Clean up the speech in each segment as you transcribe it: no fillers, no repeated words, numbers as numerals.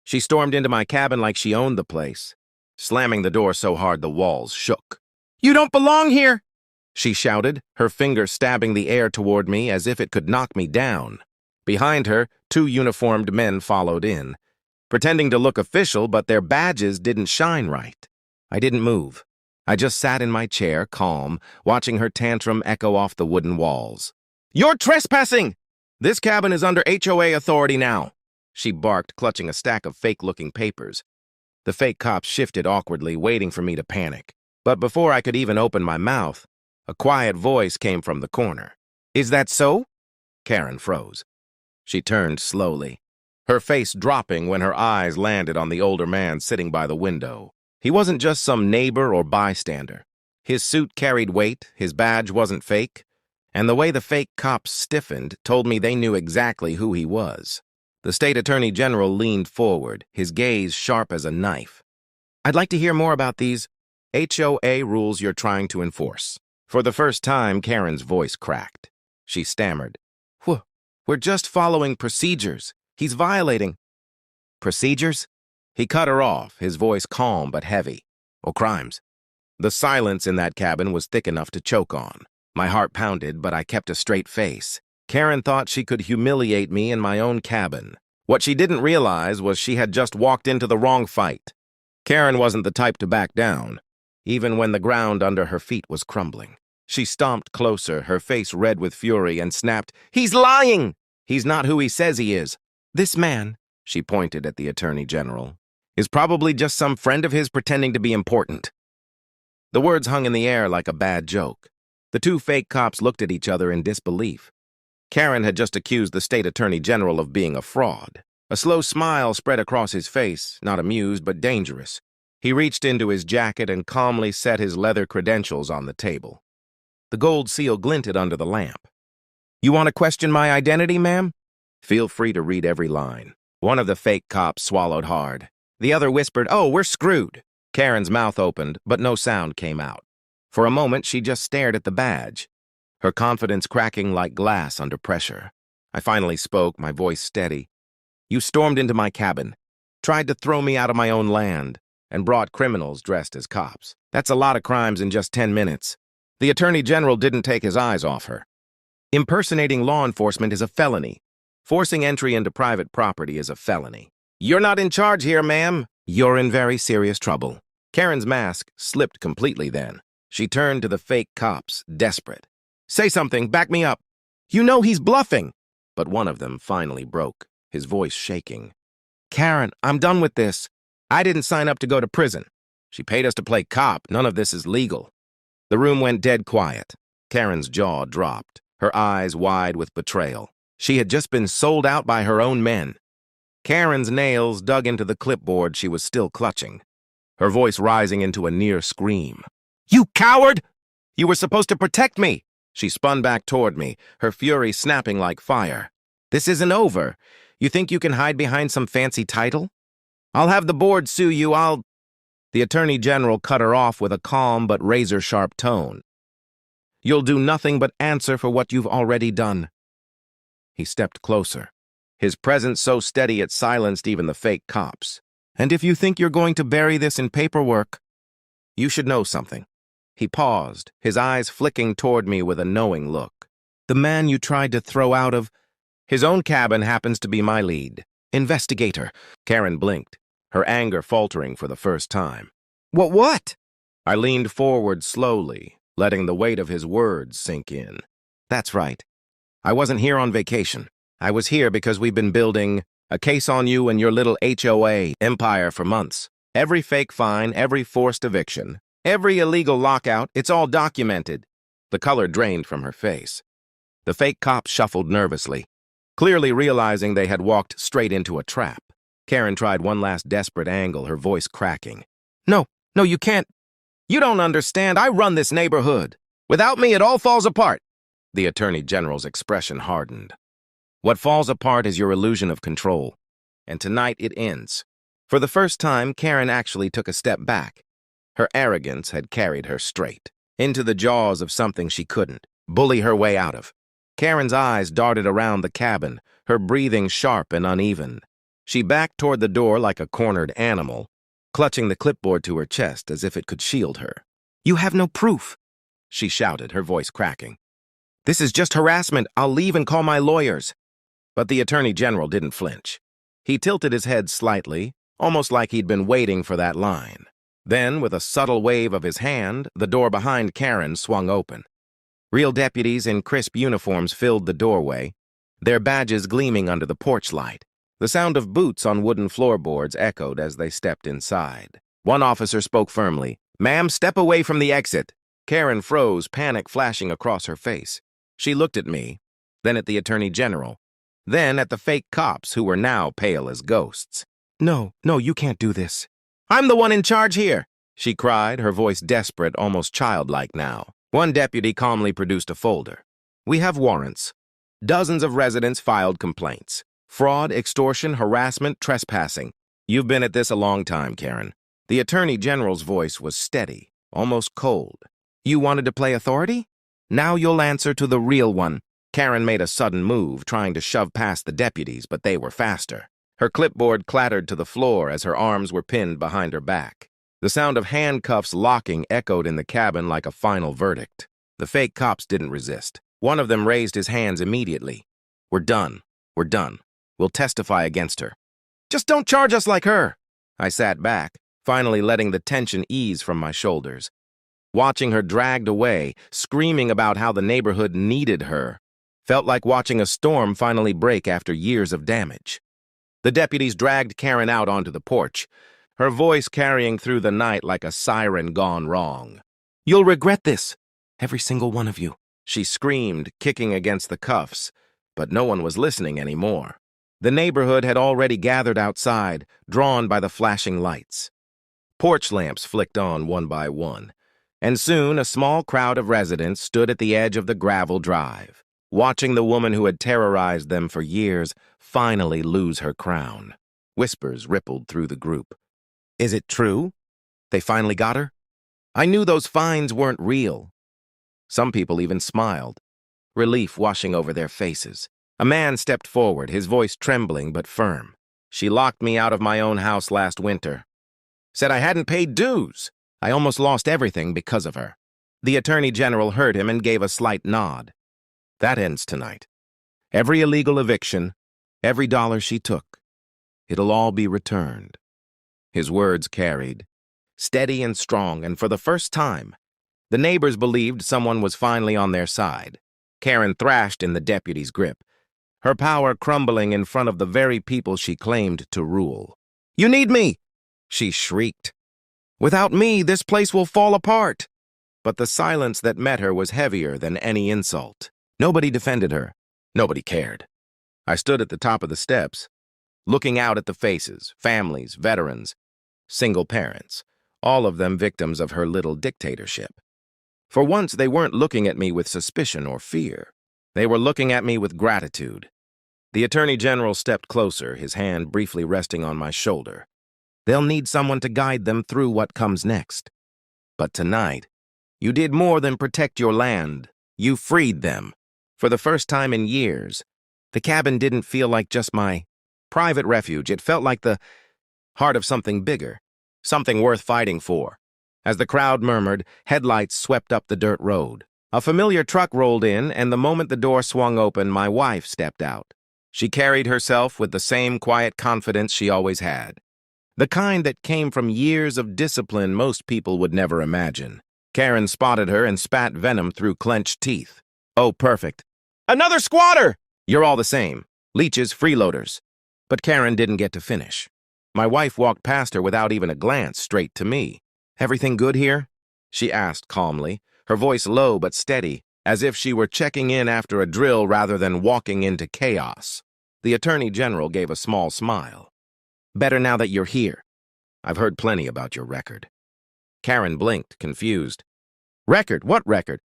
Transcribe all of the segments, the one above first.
She stormed into my cabin like she owned the place, slamming the door so hard the walls shook. "You don't belong here!" she shouted, her finger stabbing the air toward me as if it could knock me down. Behind her, 2 uniformed men followed in, pretending to look official, but their badges didn't shine right. I didn't move. I just sat in my chair, calm, watching her tantrum echo off the wooden walls. "You're trespassing! This cabin is under HOA authority now," she barked, clutching a stack of fake-looking papers. The fake cops shifted awkwardly, waiting for me to panic. But before I could even open my mouth, a quiet voice came from the corner. "Is that so?" Karen froze. She turned slowly, her face dropping when her eyes landed on the older man sitting by the window. He wasn't just some neighbor or bystander. His suit carried weight, his badge wasn't fake, and the way the fake cops stiffened told me they knew exactly who he was. The state attorney general leaned forward, his gaze sharp as a knife. "I'd like to hear more about these HOA rules you're trying to enforce." For the first time, Karen's voice cracked. She stammered. "We're just following procedures. He's violating." "Procedures?" He cut her off, his voice calm but heavy. "Oh, crimes." The silence in that cabin was thick enough to choke on. My heart pounded, but I kept a straight face. Karen thought she could humiliate me in my own cabin. What she didn't realize was she had just walked into the wrong fight. Karen wasn't the type to back down, even when the ground under her feet was crumbling. She stomped closer, her face red with fury, and snapped, "He's lying! He's not who he says he is. This man," she pointed at the Attorney General, "is probably just some friend of his pretending to be important." The words hung in the air like a bad joke. The 2 fake cops looked at each other in disbelief. Karen had just accused the state attorney general of being a fraud. A slow smile spread across his face, not amused but dangerous. He reached into his jacket and calmly set his leather credentials on the table. The gold seal glinted under the lamp. "You want to question my identity, ma'am? Feel free to read every line." One of the fake cops swallowed hard. The other whispered, "Oh, we're screwed." Karen's mouth opened, but no sound came out. For a moment, she just stared at the badge, her confidence cracking like glass under pressure. I finally spoke, my voice steady. "You stormed into my cabin, tried to throw me out of my own land, and brought criminals dressed as cops. That's a lot of crimes in just 10 minutes. The Attorney General didn't take his eyes off her. "Impersonating law enforcement is a felony. Forcing entry into private property is a felony. You're not in charge here, ma'am. You're in very serious trouble." Karen's mask slipped completely then. She turned to the fake cops, desperate. "Say something, back me up. You know he's bluffing." But one of them finally broke, his voice shaking. "Karen, I'm done with this. I didn't sign up to go to prison. She paid us to play cop. None of this is legal." The room went dead quiet. Karen's jaw dropped, her eyes wide with betrayal. She had just been sold out by her own men. Karen's nails dug into the clipboard she was still clutching, her voice rising into a near scream. "You coward! You were supposed to protect me!" She spun back toward me, her fury snapping like fire. "This isn't over. You think you can hide behind some fancy title? I'll have the board sue you, The Attorney General cut her off with a calm but razor-sharp tone. "You'll do nothing but answer for what you've already done." He stepped closer, his presence so steady it silenced even the fake cops. "And if you think you're going to bury this in paperwork, you should know something." He paused, his eyes flicking toward me with a knowing look. "The man you tried to throw out of his own cabin happens to be my lead investigator." Karen blinked, her anger faltering for the first time. What? I leaned forward slowly, letting the weight of his words sink in. "That's right. I wasn't here on vacation. I was here because we've been building a case on you and your little HOA empire for months. Every fake fine, every forced eviction, every illegal lockout, it's all documented." The color drained from her face. The fake cops shuffled nervously, clearly realizing they had walked straight into a trap. Karen tried one last desperate angle, her voice cracking. No, you can't. You don't understand. I run this neighborhood. Without me, it all falls apart." The Attorney General's expression hardened. "What falls apart is your illusion of control. And tonight it ends." For the first time, Karen actually took a step back. Her arrogance had carried her straight into the jaws of something she couldn't bully her way out of. Karen's eyes darted around the cabin, her breathing sharp and uneven. She backed toward the door like a cornered animal, clutching the clipboard to her chest as if it could shield her. "You have no proof," she shouted, her voice cracking. "This is just harassment. I'll leave and call my lawyers." But the Attorney General didn't flinch. He tilted his head slightly, almost like he'd been waiting for that line. Then, with a subtle wave of his hand, the door behind Karen swung open. Real deputies in crisp uniforms filled the doorway, their badges gleaming under the porch light. The sound of boots on wooden floorboards echoed as they stepped inside. One officer spoke firmly, "Ma'am, step away from the exit." Karen froze, panic flashing across her face. She looked at me, then at the Attorney General, then at the fake cops who were now pale as ghosts. No, you can't do this." "I'm the one in charge here," she cried, her voice desperate, almost childlike now. One deputy calmly produced a folder. "We have warrants. Dozens of residents filed complaints. Fraud, extortion, harassment, trespassing. You've been at this a long time, Karen." The Attorney General's voice was steady, almost cold. "You wanted to play authority? Now you'll answer to the real one." Karen made a sudden move, trying to shove past the deputies, but they were faster. Her clipboard clattered to the floor as her arms were pinned behind her back. The sound of handcuffs locking echoed in the cabin like a final verdict. The fake cops didn't resist. One of them raised his hands immediately. We're done. We'll testify against her." "Just don't charge us like her." I sat back, finally letting the tension ease from my shoulders. Watching her dragged away, screaming about how the neighborhood needed her, felt like watching a storm finally break after years of damage. The deputies dragged Karen out onto the porch, her voice carrying through the night like a siren gone wrong. "You'll regret this, every single one of you," she screamed, kicking against the cuffs, but no one was listening anymore. The neighborhood had already gathered outside, drawn by the flashing lights. Porch lamps flicked on one by one, and soon a small crowd of residents stood at the edge of the gravel drive, watching the woman who had terrorized them for years finally lose her crown. Whispers rippled through the group. "Is it true? They finally got her? I knew those fines weren't real." Some people even smiled, relief washing over their faces. A man stepped forward, his voice trembling but firm. "She locked me out of my own house last winter. Said I hadn't paid dues. I almost lost everything because of her." The Attorney General heard him and gave a slight nod. "That ends tonight. Every illegal eviction, every dollar she took, it'll all be returned." His words carried, steady and strong, and for the first time, the neighbors believed someone was finally on their side. Karen thrashed in the deputy's grip, her power crumbling in front of the very people she claimed to rule. "You need me!" she shrieked. "Without me, this place will fall apart." But the silence that met her was heavier than any insult. Nobody defended her. Nobody cared. I stood at the top of the steps, looking out at the faces, families, veterans, single parents, all of them victims of her little dictatorship. For once, they weren't looking at me with suspicion or fear. They were looking at me with gratitude. The Attorney General stepped closer, his hand briefly resting on my shoulder. They'll need someone to guide them through what comes next. But tonight, you did more than protect your land. You freed them. For the first time in years, the cabin didn't feel like just my private refuge. It felt like the heart of something bigger, something worth fighting for. As the crowd murmured, headlights swept up the dirt road. A familiar truck rolled in, and the moment the door swung open, my wife stepped out. She carried herself with the same quiet confidence she always had, the kind that came from years of discipline most people would never imagine. Karen spotted her and spat venom through clenched teeth. "Oh, perfect. Another squatter!" "You're all the same. Leeches, freeloaders." But Karen didn't get to finish. My wife walked past her without even a glance, straight to me. "Everything good here?" she asked calmly, her voice low but steady, as if she were checking in after a drill rather than walking into chaos. The Attorney General gave a small smile. "Better now that you're here. I've heard plenty about your record." Karen blinked, confused. "Record? What record?"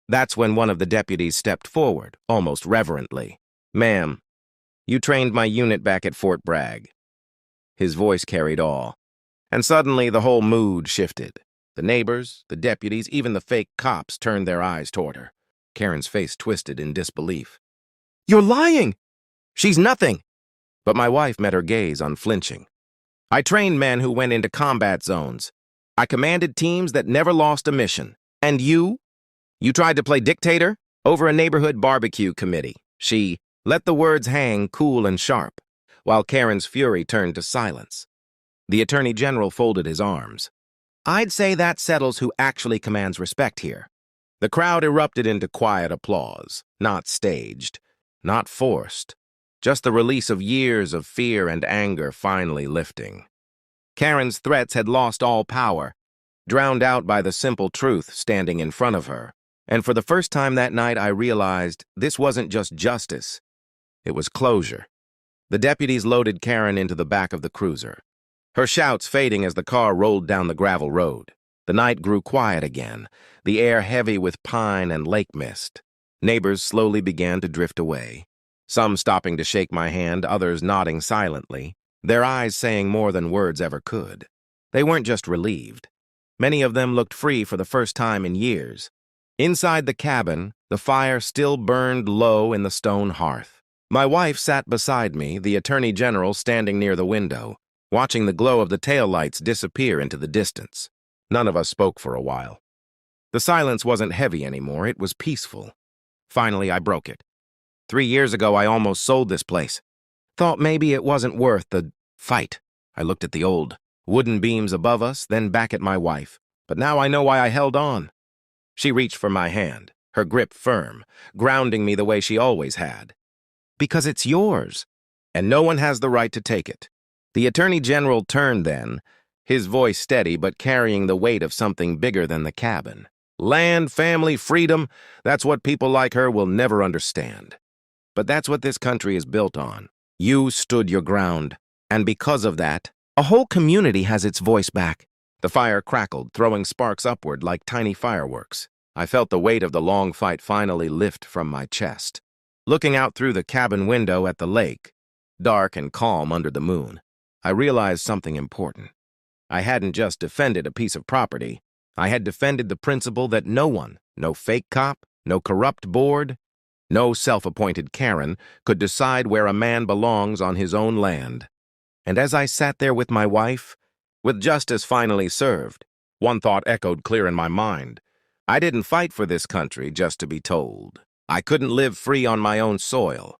That's when one of the deputies stepped forward, almost reverently. "Ma'am, you trained my unit back at Fort Bragg." His voice carried awe. And suddenly the whole mood shifted. The neighbors, the deputies, even the fake cops turned their eyes toward her. Karen's face twisted in disbelief. "You're lying!" "She's nothing. But my wife met her gaze unflinching. I trained men who went into combat zones. I commanded teams that never lost a mission. And you? You tried to play dictator over a neighborhood barbecue committee. She let the words hang cool and sharp, while Karen's fury turned to silence. The Attorney General folded his arms. I'd say that settles who actually commands respect here. The crowd erupted into quiet applause, not staged, not forced, just the release of years of fear and anger finally lifting. Karen's threats had lost all power, drowned out by the simple truth standing in front of her. And for the first time that night, I realized this wasn't just justice. It was closure. The deputies loaded Karen into the back of the cruiser, her shouts fading as the car rolled down the gravel road. The night grew quiet again, the air heavy with pine and lake mist. Neighbors slowly began to drift away, some stopping to shake my hand, others nodding silently, their eyes saying more than words ever could. They weren't just relieved. Many of them looked free for the first time in years. Inside the cabin, the fire still burned low in the stone hearth. My wife sat beside me, the Attorney General standing near the window, watching the glow of the taillights disappear into the distance. None of us spoke for a while. The silence wasn't heavy anymore, it was peaceful. Finally, I broke it. 3 years ago, I almost sold this place. Thought maybe it wasn't worth the fight. I looked at the old wooden beams above us, then back at my wife. But now I know why I held on. She reached for my hand, her grip firm, grounding me the way she always had. Because it's yours, and no one has the right to take it. The Attorney General turned then, his voice steady but carrying the weight of something bigger than the cabin. Land, family, freedom, that's what people like her will never understand. But that's what this country is built on. You stood your ground, and because of that, a whole community has its voice back. The fire crackled, throwing sparks upward like tiny fireworks. I felt the weight of the long fight finally lift from my chest. Looking out through the cabin window at the lake, dark and calm under the moon, I realized something important. I hadn't just defended a piece of property. I had defended the principle that no one, no fake cop, no corrupt board, no self-appointed Karen, could decide where a man belongs on his own land. And as I sat there with my wife, with justice finally served, one thought echoed clear in my mind. I didn't fight for this country just to be told. I couldn't live free on my own soil.